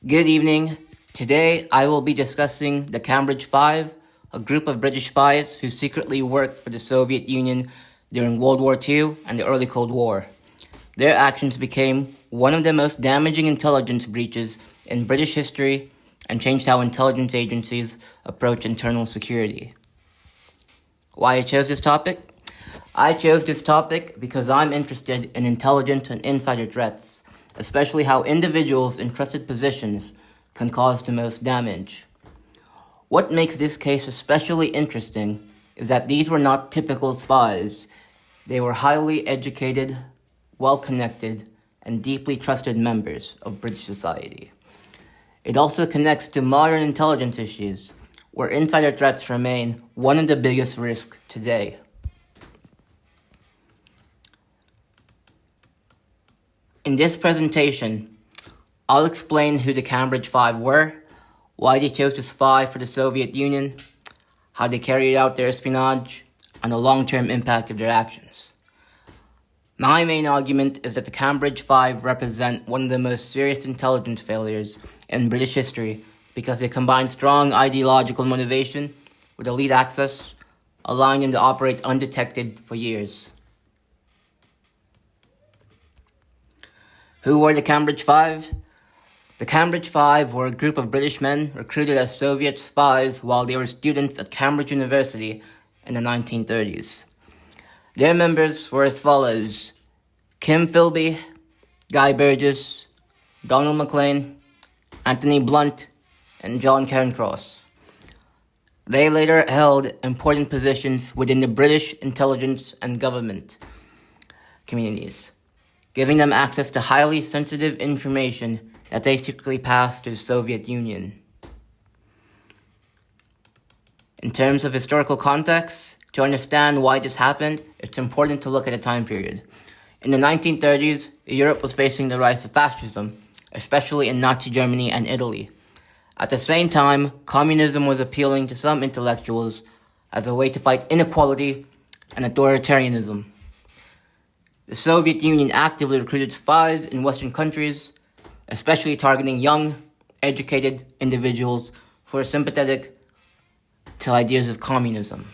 Good evening. Today I will be discussing the Cambridge Five, a group of British spies who secretly worked for the Soviet Union during World War II and the early Cold War. Their actions became one of the most damaging intelligence breaches in British history and changed how intelligence agencies approach internal security. Why I chose this topic? I chose this topic because I'm interested in intelligence and insider threats, especially how individuals in trusted positions can cause the most damage. What makes this case especially interesting is that these were not typical spies. They were highly educated, well-connected, and deeply trusted members of British society. It also connects to modern intelligence issues, where insider threats remain one of the biggest risks today. In this presentation, I'll explain who the Cambridge Five were, why they chose to spy for the Soviet Union, how they carried out their espionage, and the long-term impact of their actions. My main argument is that the Cambridge Five represent one of the most serious intelligence failures in British history because they combine strong ideological motivation with elite access, allowing them to operate undetected for years. Who were the Cambridge Five? The Cambridge Five were a group of British men recruited as Soviet spies while they were students at Cambridge University in the 1930s. Their members were as follows: Kim Philby, Guy Burgess, Donald Maclean, Anthony Blunt, and John Cairncross. They later held important positions within the British intelligence and government communities, giving them access to highly sensitive information that they secretly passed to the Soviet Union. In terms of historical context, to understand why this happened, it's important to look at the time period. In the 1930s, Europe was facing the rise of fascism, especially in Nazi Germany and Italy. At the same time, communism was appealing to some intellectuals as a way to fight inequality and authoritarianism. The Soviet Union actively recruited spies in Western countries, especially targeting young, educated individuals who are sympathetic to ideas of communism.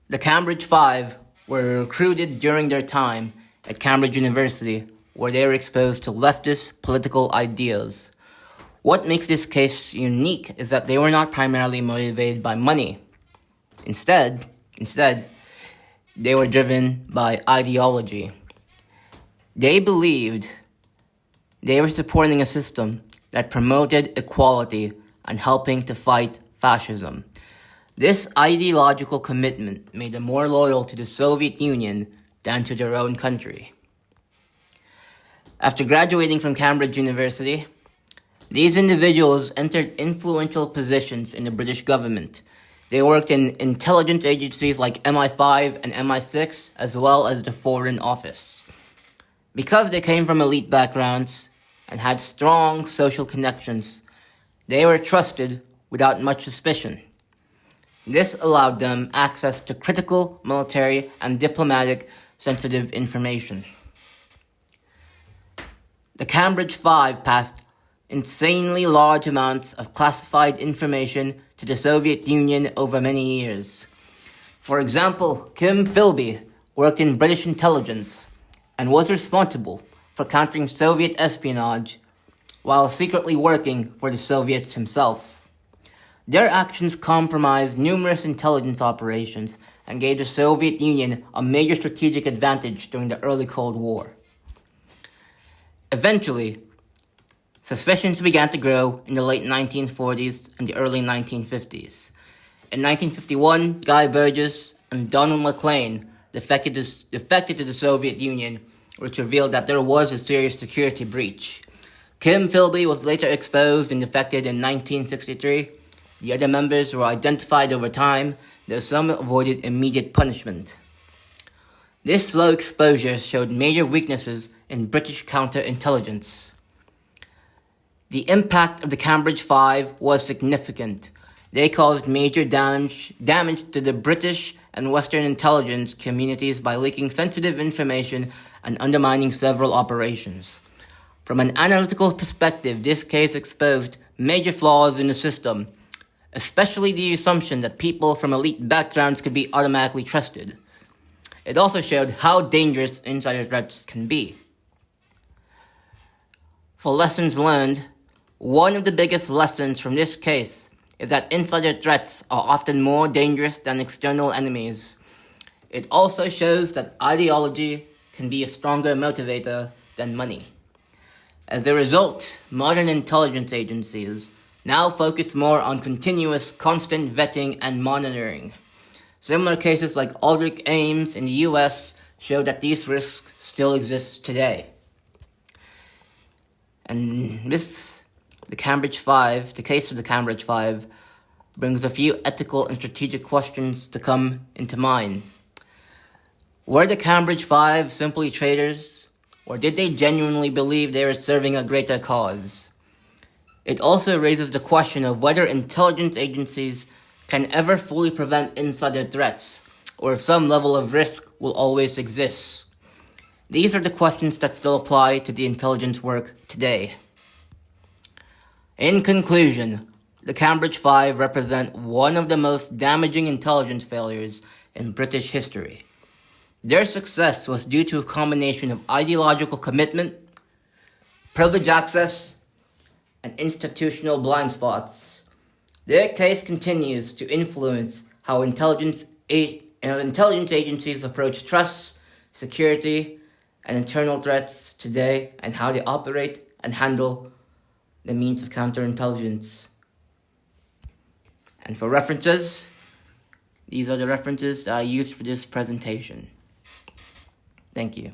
The Cambridge Five were recruited during their time at Cambridge University, where they were exposed to leftist political ideas. What makes this case unique is that they were not primarily motivated by money. Instead, they were driven by ideology. They believed they were supporting a system that promoted equality and helping to fight fascism. This ideological commitment made them more loyal to the Soviet Union than to their own country. After graduating from Cambridge University, these individuals entered influential positions in the British government. They worked in intelligence agencies like MI5 and MI6, as well as the Foreign Office. Because they came from elite backgrounds and had strong social connections, they were trusted without much suspicion. This allowed them access to critical military and diplomatic sensitive information. The Cambridge Five passed insanely large amounts of classified information to the Soviet Union over many years. For example, Kim Philby worked in British intelligence and was responsible for countering Soviet espionage while secretly working for the Soviets himself. Their actions compromised numerous intelligence operations and gave the Soviet Union a major strategic advantage during the early Cold War. Eventually, suspicions began to grow in the late 1940s and the early 1950s. In 1951, Guy Burgess and Donald Maclean defected to the Soviet Union, which revealed that there was a serious security breach. Kim Philby was later exposed and defected in 1963. The other members were identified over time, though some avoided immediate punishment. This slow exposure showed major weaknesses in British counterintelligence. The impact of the Cambridge Five was significant. They caused major damage to the British and Western intelligence communities by leaking sensitive information and undermining several operations. From an analytical perspective, this case exposed major flaws in the system, especially the assumption that people from elite backgrounds could be automatically trusted. It also showed how dangerous insider threats can be. For lessons learned, one of the biggest lessons from this case is that insider threats are often more dangerous than external enemies. It also shows that ideology can be a stronger motivator than money. As a result, modern intelligence agencies now focus more on continuous, constant vetting and monitoring. Similar cases like Aldrich Ames in the US show that these risks still exist today. And the case of the Cambridge Five, brings a few ethical and strategic questions to come into mind. Were the Cambridge Five simply traitors, or did they genuinely believe they were serving a greater cause? It also raises the question of whether intelligence agencies can ever fully prevent insider threats, or if some level of risk will always exist. These are the questions that still apply to the intelligence work today. In conclusion, the Cambridge Five represent one of the most damaging intelligence failures in British history. Their success was due to a combination of ideological commitment, privileged access, and institutional blind spots. Their case continues to influence how intelligence agencies approach trust, security, and internal threats today, and how they operate and handle the means of counterintelligence. And for references, these are the references that I used for this presentation. Thank you.